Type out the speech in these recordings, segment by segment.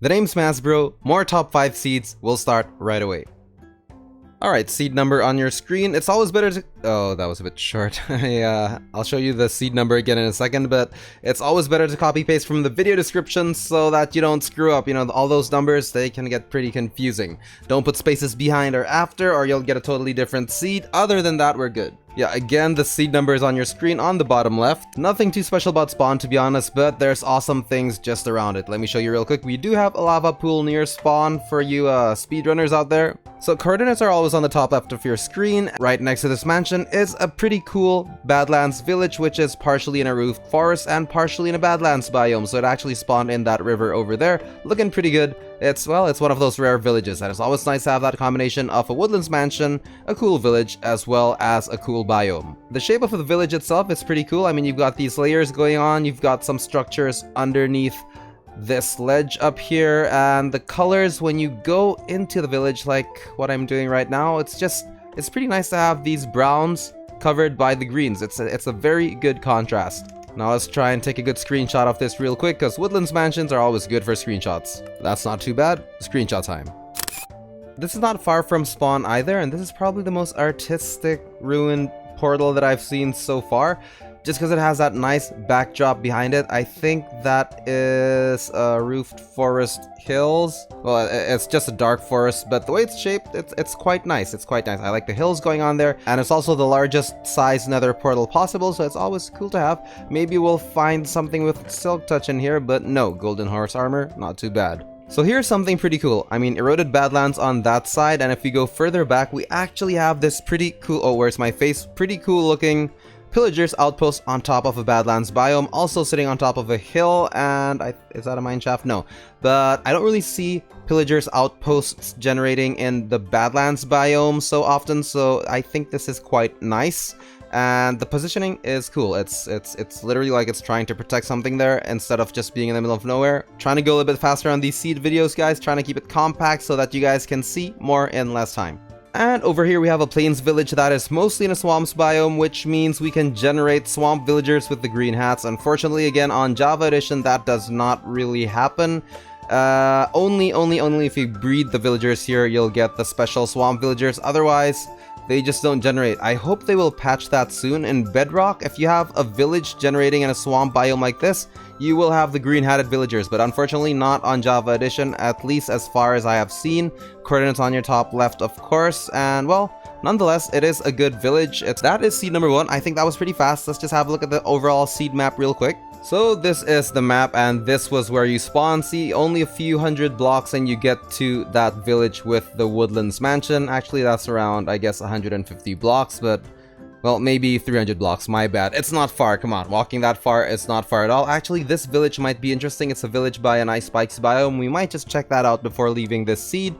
The name's MazBro, more top 5 seeds, we'll start right away. Alright, seed number on your screen. It's always better to... Oh, that was a bit short. I'll show you the seed number again in a second, but it's always better to copy paste from the video description so that you don't screw up. You know, all those numbers, they can get pretty confusing. Don't put spaces behind or after or you'll get a totally different seed. Other than that, we're good. Yeah, again, the seed number is on your screen on the bottom left. Nothing too special about spawn, to be honest, but there's awesome things just around it. Let me show you real quick. We do have a lava pool near spawn for you speedrunners out there. So coordinates are always on the top left of your screen. Right next to this mansion is a pretty cool Badlands village, which is partially in a roofed forest and partially in a Badlands biome. So it actually spawned in that river over there, looking pretty good. It's one of those rare villages, and it's always nice to have that combination of a woodlands mansion, a cool village, as well as a cool biome. The shape of the village itself is pretty cool. I mean, you've got these layers going on, you've got some structures underneath this ledge up here, and the colors when you go into the village, like what I'm doing right now, it's pretty nice to have these browns covered by the greens. It's a very good contrast. Now let's try and take a good screenshot of this real quick, because woodlands mansions are always good for screenshots. That's not too bad. Screenshot time. This is not far from spawn either, and this is probably the most artistic ruined portal that I've seen so far, just because it has that nice backdrop behind it. I think that is roofed forest hills. Well, it's just a dark forest, but the way it's shaped, it's quite nice. It's quite nice. I like the hills going on there, and it's also the largest size nether portal possible, so it's always cool to have. Maybe we'll find something with silk touch in here, but no, golden horse armor, not too bad. So here's something pretty cool. I mean, eroded badlands on that side, and if we go further back, we actually have this pretty cool... Oh, where's my face? Pretty cool looking Pillager's outpost on top of a Badlands biome, also sitting on top of a hill, and is that a mine shaft? No, but I don't really see Pillager's outposts generating in the Badlands biome so often, so I think this is quite nice. And the positioning is cool. It's literally like it's trying to protect something there instead of just being in the middle of nowhere. Trying to go a little bit faster on these seed videos, guys, trying to keep it compact so that you guys can see more in less time. And over here we have a plains village that is mostly in a swamps biome, which means we can generate swamp villagers with the green hats. Unfortunately, again, on Java Edition, that does not really happen. Only if you breed the villagers here, you'll get the special swamp villagers. Otherwise, they just don't generate. I hope they will patch that soon. In Bedrock, if you have a village generating in a swamp biome like this, you will have the green-hatted villagers, but unfortunately not on Java Edition, at least as far as I have seen. Coordinates on your top left, of course, and well, nonetheless, it is a good village. That is seed number 1. I think that was pretty fast. Let's just have a look at the overall seed map real quick. So this is the map, and this was where you spawn. See, only a few hundred blocks and you get to that village with the woodlands mansion. Actually, that's around, I guess, 150 blocks, but well, maybe 300 blocks, my bad. It's not far, come on, walking that far, it's not far at all. Actually, this village might be interesting. It's a village by a nice Spike Biome. We might just check that out before leaving this seed.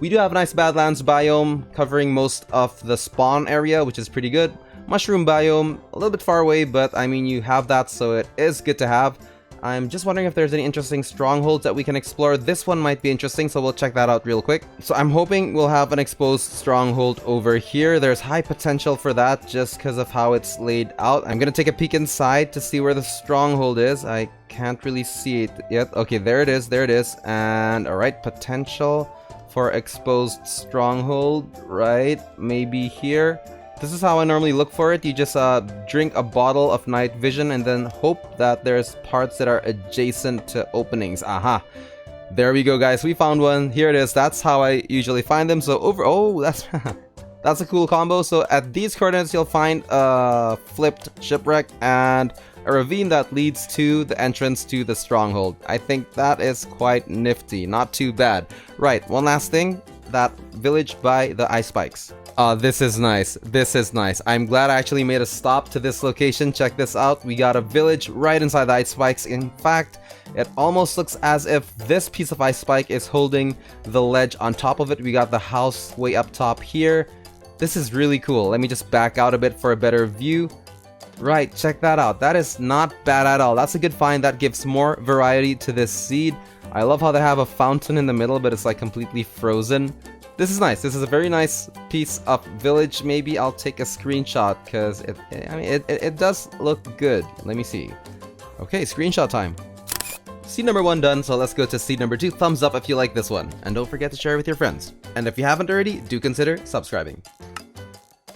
We do have a nice Badlands biome covering most of the spawn area, which is pretty good. Mushroom biome, a little bit far away, but I mean, you have that, so it is good to have. I'm just wondering if there's any interesting strongholds that we can explore. This one might be interesting, so we'll check that out real quick. So I'm hoping we'll have an exposed stronghold over here. There's high potential for that just because of how it's laid out. I'm gonna take a peek inside to see where the stronghold is. I can't really see it yet. Okay, there it is, and alright, potential for exposed stronghold, right? Maybe here. This is how I normally look for it. You just drink a bottle of night vision and then hope that there's parts that are adjacent to openings. Aha. There we go, guys. We found one. Here it is. That's how I usually find them. So oh, that's a cool combo. So at these coordinates, you'll find a flipped shipwreck and a ravine that leads to the entrance to the stronghold. I think that is quite nifty. Not too bad. Right, one last thing. That village by the ice spikes. This is nice. This is nice. I'm glad I actually made a stop to this location. Check this out. We got a village right inside the ice spikes. In fact, it almost looks as if this piece of ice spike is holding the ledge on top of it. We got the house way up top here. This is really cool. Let me just back out a bit for a better view. Right, check that out. That is not bad at all. That's a good find. That gives more variety to this seed. I love how they have a fountain in the middle, but it's like completely frozen. This is nice. This is a very nice piece of village. Maybe I'll take a screenshot because it does look good. Let me see. Okay, screenshot time. seed number 1 done, so let's go to seed number 2. Thumbs up if you like this one, and don't forget to share with your friends. And if you haven't already, do consider subscribing.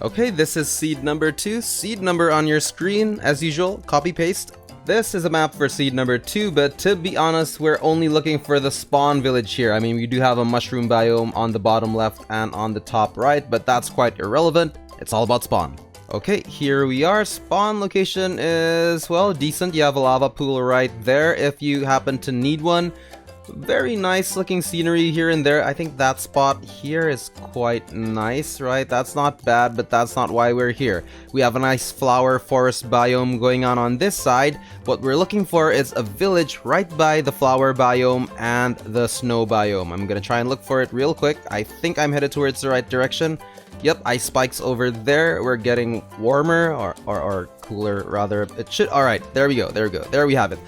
Okay, this is seed number 2. Seed number on your screen, as usual, copy paste. This is a map for seed number 2, but to be honest, we're only looking for the spawn village here. I mean, we do have a mushroom biome on the bottom left and on the top right, but that's quite irrelevant. It's all about spawn. Okay, here we are. Spawn location is, well, decent. You have a lava pool right there if you happen to need one. Very nice looking scenery here and there. I think that spot here is quite nice, right? That's not bad, but that's not why we're here. We have a nice flower forest biome going on this side. What we're looking for is a village right by the flower biome and the snow biome. I'm gonna try and look for it real quick. I think I'm headed towards the right direction. Yep, ice spikes over there. We're getting warmer or cooler rather. It should. All right, there we go. There we have it.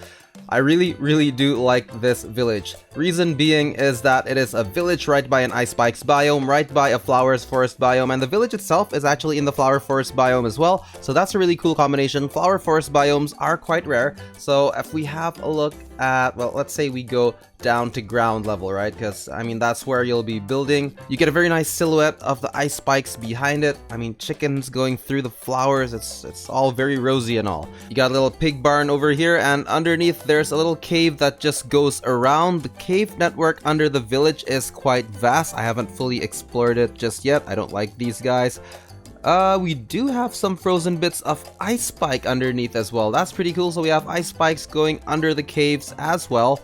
I really do like this village. Reason being is that it is a village right by an ice spikes biome, right by a flowers forest biome, and the village itself is actually in the flower forest biome as well. So that's a really cool combination. Flower forest biomes are quite rare. So if we have a look at, well, let's say we go down to ground level, right? Because I mean, that's where you'll be building. You get a very nice silhouette of the ice spikes behind it. I mean, chickens going through the flowers. It's all very rosy and all. You got a little pig barn over here, and underneath there's a little cave that just goes around. The cave network under the village is quite vast. I haven't fully explored it just yet. I don't like these guys. We do have some frozen bits of ice spike underneath as well. That's pretty cool. So we have ice spikes going under the caves as well.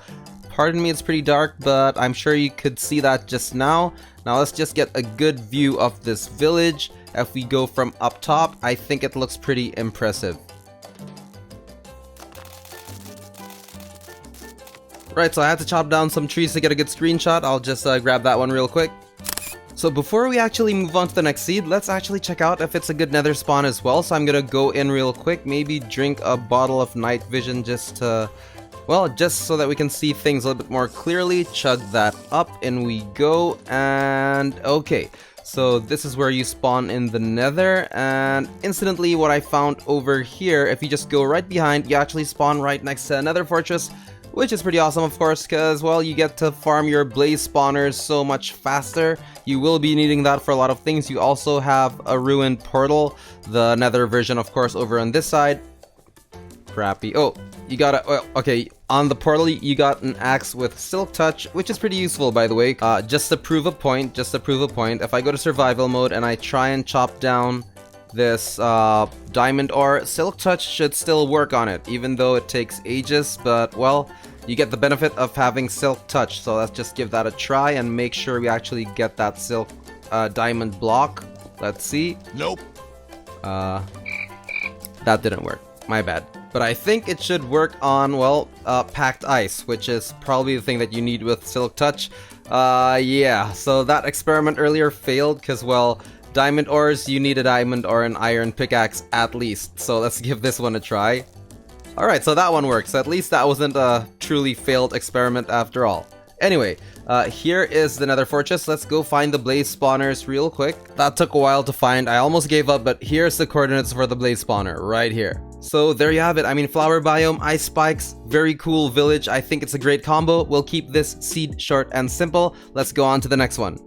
Pardon me, it's pretty dark, but I'm sure you could see that just now. Now let's just get a good view of this village. If we go from up top, I think it looks pretty impressive. Right, so I had to chop down some trees to get a good screenshot. I'll just grab that one real quick. So before we actually move on to the next seed, let's actually check out if it's a good nether spawn as well. So I'm gonna go in real quick, maybe drink a bottle of night vision just to, well, just so that we can see things a little bit more clearly. Chug that up, in we go, and okay. So this is where you spawn in the nether, and instantly what I found over here, if you just go right behind, you actually spawn right next to another fortress, which is pretty awesome, of course, because, well, you get to farm your blaze spawners so much faster. You will be needing that for a lot of things. You also have a ruined portal, the nether version, of course, over on this side. Crappy. Oh, you got a, okay, on the portal, you got an axe with silk touch, which is pretty useful, by the way. Just to prove a point, if I go to survival mode and I try and chop down this diamond ore, silk touch should still work on it, even though it takes ages, but, well, you get the benefit of having silk touch. So let's just give that a try and make sure we actually get that silk diamond block. Let's see. Nope. That didn't work, my bad. But I think it should work on, well, packed ice, which is probably the thing that you need with silk touch. Yeah, so that experiment earlier failed because, well, diamond ores, you need a diamond or an iron pickaxe at least. So let's give this one a try. Alright, so that one works. At least that wasn't a truly failed experiment after all. Anyway, here is the nether fortress. Let's go find the blaze spawners real quick. That took a while to find. I almost gave up, but here's the coordinates for the blaze spawner right here. So there you have it. I mean, flower biome, ice spikes, very cool village. I think it's a great combo. We'll keep this seed short and simple. Let's go on to the next one.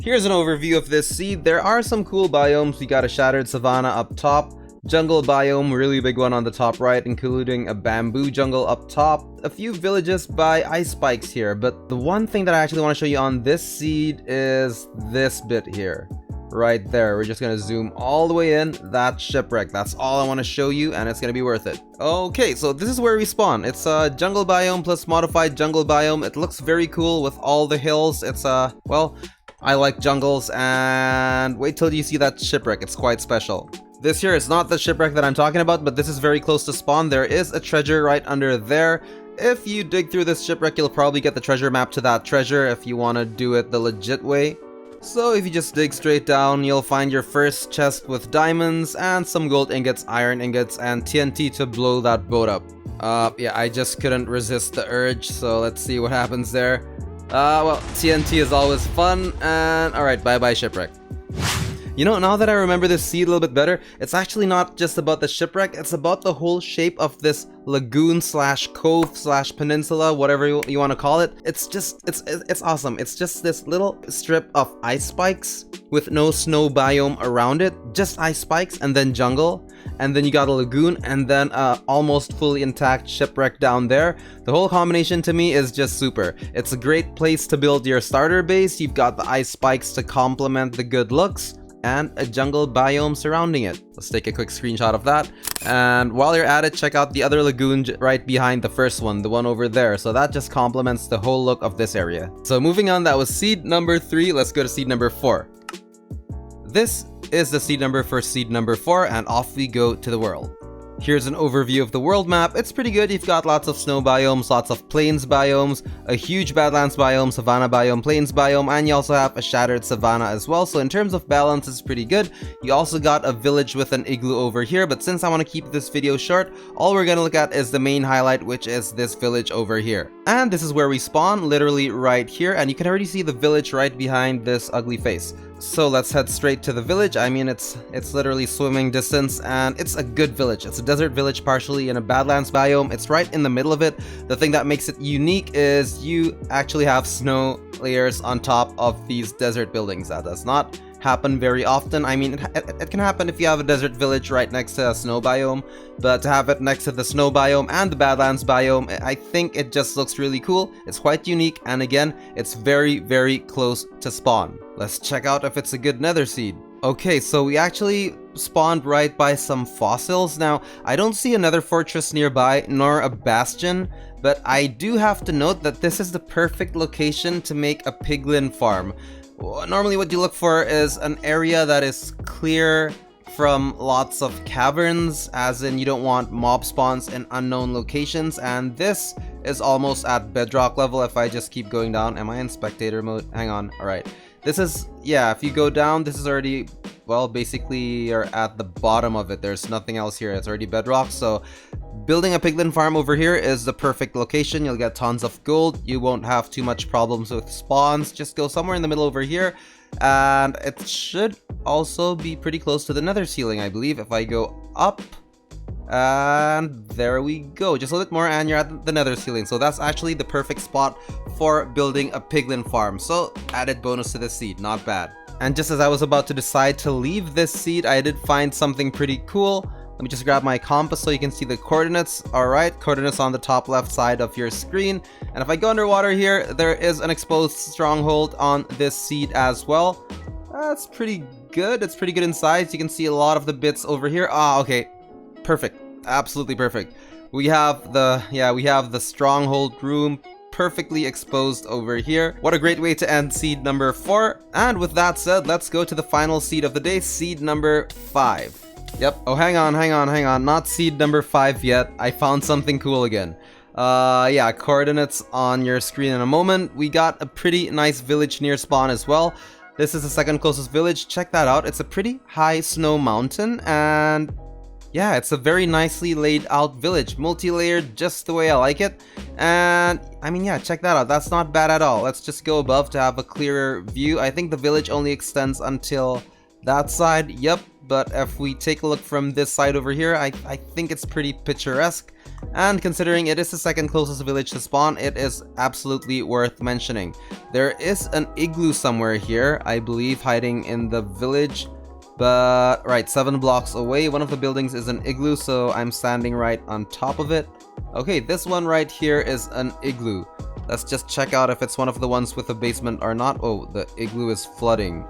Here's an overview of this seed. There are some cool biomes. We got a shattered savanna up top, jungle biome, really big one on the top right, including a bamboo jungle up top, a few villages by ice spikes here, but the one thing that I actually want to show you on this seed is this bit here. Right there, we're just gonna zoom all the way in. That's Shipwreck. That's all I want to show you, and it's gonna be worth it. Okay, so this is where we spawn. It's a jungle biome plus modified jungle biome. It looks very cool with all the hills. It's well, I like jungles, and wait till you see that Shipwreck. It's quite special. This here is not the Shipwreck that I'm talking about, but this is very close to spawn. There is a treasure right under there. If you dig through this Shipwreck, you'll probably get the treasure map to that treasure if you want to do it the legit way. So if you just dig straight down, you'll find your first chest with diamonds and some gold ingots, iron ingots, and TNT to blow that boat up. Yeah, I just couldn't resist the urge, so let's see what happens there. Well, TNT is always fun, and alright, bye-bye Shipwreck. You know, now that I remember this seed a little bit better, it's actually not just about the shipwreck, it's about the whole shape of this lagoon slash cove slash peninsula, whatever you want to call it. It's just, it's awesome. It's just this little strip of ice spikes with no snow biome around it, just ice spikes and then jungle. And then you got a lagoon and then almost fully intact shipwreck down there. The whole combination to me is just super. It's a great place to build your starter base. You've got the ice spikes to complement the good looks, and a jungle biome surrounding it. Let's take a quick screenshot of that. And while you're at it, check out the other lagoon right behind the first one, the one over there. So that just complements the whole look of this area. So moving on, that was seed number 3. Let's go to seed number 4. This is the seed number for seed number 4, and off we go to the world. Here's an overview of the world map. It's pretty good. You've got lots of snow biomes, lots of plains biomes, a huge Badlands biome, Savanna Biome, plains biome, and you also have a shattered savanna as well. So in terms of balance, it's pretty good. You also got a village with an igloo over here, but since I want to keep this video short, all we're going to look at is the main highlight, which is this village over here. And this is where we spawn, literally right here, and you can already see the village right behind this ugly face. So let's head straight to the village. I mean, it's literally swimming distance, and it's a good village. It's a desert village partially in a Badlands biome. It's right in the middle of it. The thing that makes it unique is you actually have snow layers on top of these desert buildings. That does not happen very often. I mean, it can happen if you have a desert village right next to a snow biome, but to have it next to the snow biome and the Badlands biome, I think it just looks really cool. It's quite unique, and again, it's very, very close to spawn. Let's check out if it's a good nether seed. Okay, so we actually spawned right by some fossils. Now, I don't see another fortress nearby, nor a bastion, but I do have to note that this is the perfect location to make a piglin farm. Normally what you look for is an area that is clear from lots of caverns, as in you don't want mob spawns in unknown locations, and this is almost at bedrock level. If I just keep going down, am I in spectator mode? Hang on. Alright, this is, yeah, if you go down, this is already, well, basically you're at the bottom of it. There's nothing else here. It's already bedrock, so building a piglin farm over here is the perfect location. You'll get tons of gold. You won't have too much problems with spawns. Just go somewhere in the middle over here, and it should also be pretty close to the nether ceiling, I believe. If I go up, and there we go, just a little bit more and you're at the nether ceiling. So that's actually the perfect spot for building a piglin farm. So added bonus to the seed, not bad. And just as I was about to decide to leave this seed, I did find something pretty cool. Let me just grab my compass so you can see the coordinates. Alright, coordinates on the top left side of your screen. And if I go underwater here, there is an exposed stronghold on this seed as well. That's pretty good. It's pretty good in size. You can see a lot of the bits over here. Ah, okay. Perfect. Absolutely perfect. We have the stronghold room perfectly exposed over here. What a great way to end seed number 4. And with that said, let's go to the final seed of the day, seed number 5. Yep. Oh, hang on. Not seed number 5 yet. I found something cool again. Yeah, coordinates on your screen in a moment. We got a pretty nice village near spawn as well. This is the second closest village. Check that out. It's a pretty high snow mountain, and yeah, it's a very nicely laid out village. Multi-layered, just the way I like it. And I mean, yeah, check that out. That's not bad at all. Let's just go above to have a clearer view. I think the village only extends until that side. Yep. But if we take a look from this side over here, I think it's pretty picturesque. And considering it is the second closest village to spawn, it is absolutely worth mentioning. There is an igloo somewhere here, I believe, hiding in the village. But, right, 7 blocks away, one of the buildings is an igloo, so I'm standing right on top of it. Okay, this one right here is an igloo. Let's just check out if it's one of the ones with a basement or not. Oh, the igloo is flooding.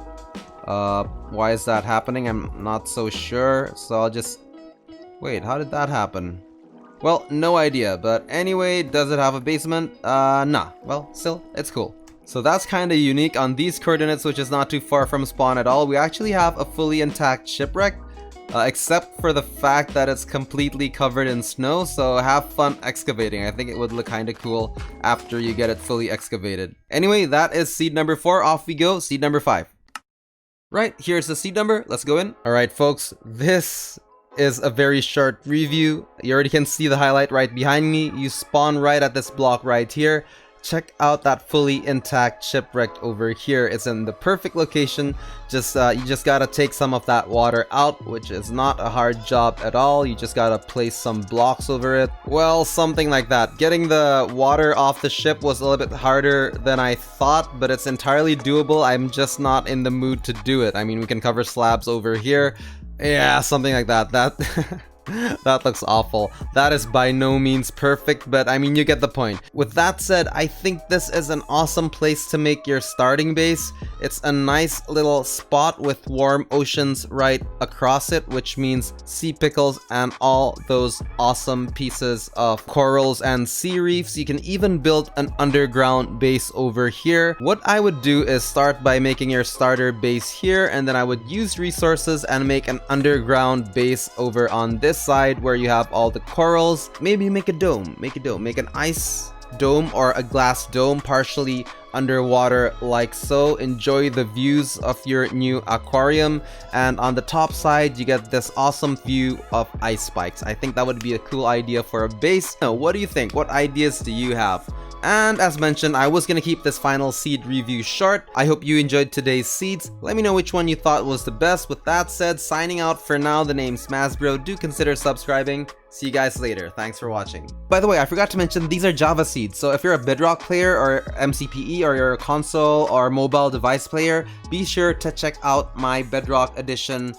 Why is that happening? I'm not so sure, so I'll just... Wait, how did that happen? Well, no idea, but anyway, does it have a basement? Nah. Well, still, it's cool. So that's kind of unique on these coordinates, which is not too far from spawn at all. We actually have a fully intact shipwreck, except for the fact that it's completely covered in snow, so have fun excavating. I think it would look kind of cool after you get it fully excavated. Anyway, that is seed number 4. Off we go, seed number 5. Right, here's the seed number. Let's go in. Alright, folks, this is a very short review. You already can see the highlight right behind me. You spawn right at this block right here. check out that fully intact shipwreck over here. It's in the perfect location. Just you just gotta take some of that water out, which is not a hard job at all. You just gotta place some blocks over it. Well, something like that. Getting the water off the ship was a little bit harder than I thought, but it's entirely doable. I'm just not in the mood to do it. I mean, we can cover slabs over here. Yeah, something like that. That looks awful. That is by no means perfect, but I mean, you get the point. With that said, I think this is an awesome place to make your starting base. It's a nice little spot with warm oceans right across it, which means sea pickles and all those awesome pieces of corals and sea reefs. You can even build an underground base over here. What I would do is start by making your starter base here, and then I would use resources and make an underground base over on this side where you have all the corals. Maybe make a dome, make an ice dome or a glass dome partially underwater like so. Enjoy the views of your new aquarium, and on the top side you get this awesome view of ice spikes. I think that would be a cool idea for a base. Now, what do you think? What ideas do you have? And as mentioned, I was gonna keep this final seed review short. I hope you enjoyed today's seeds. Let me know which one you thought was the best. With that said, signing out for now. The name's MazBro. Do consider subscribing. See you guys later. Thanks for watching. By the way, I forgot to mention these are Java seeds. So if you're a Bedrock player or MCPE, or you're a console or mobile device player, be sure to check out my Bedrock Edition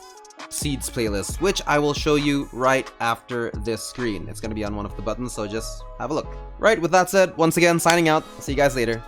seeds playlist, which I will show you right after this screen. It's going to be on one of the buttons, so just have a look. Right, with that said, once again, signing out. See you guys later.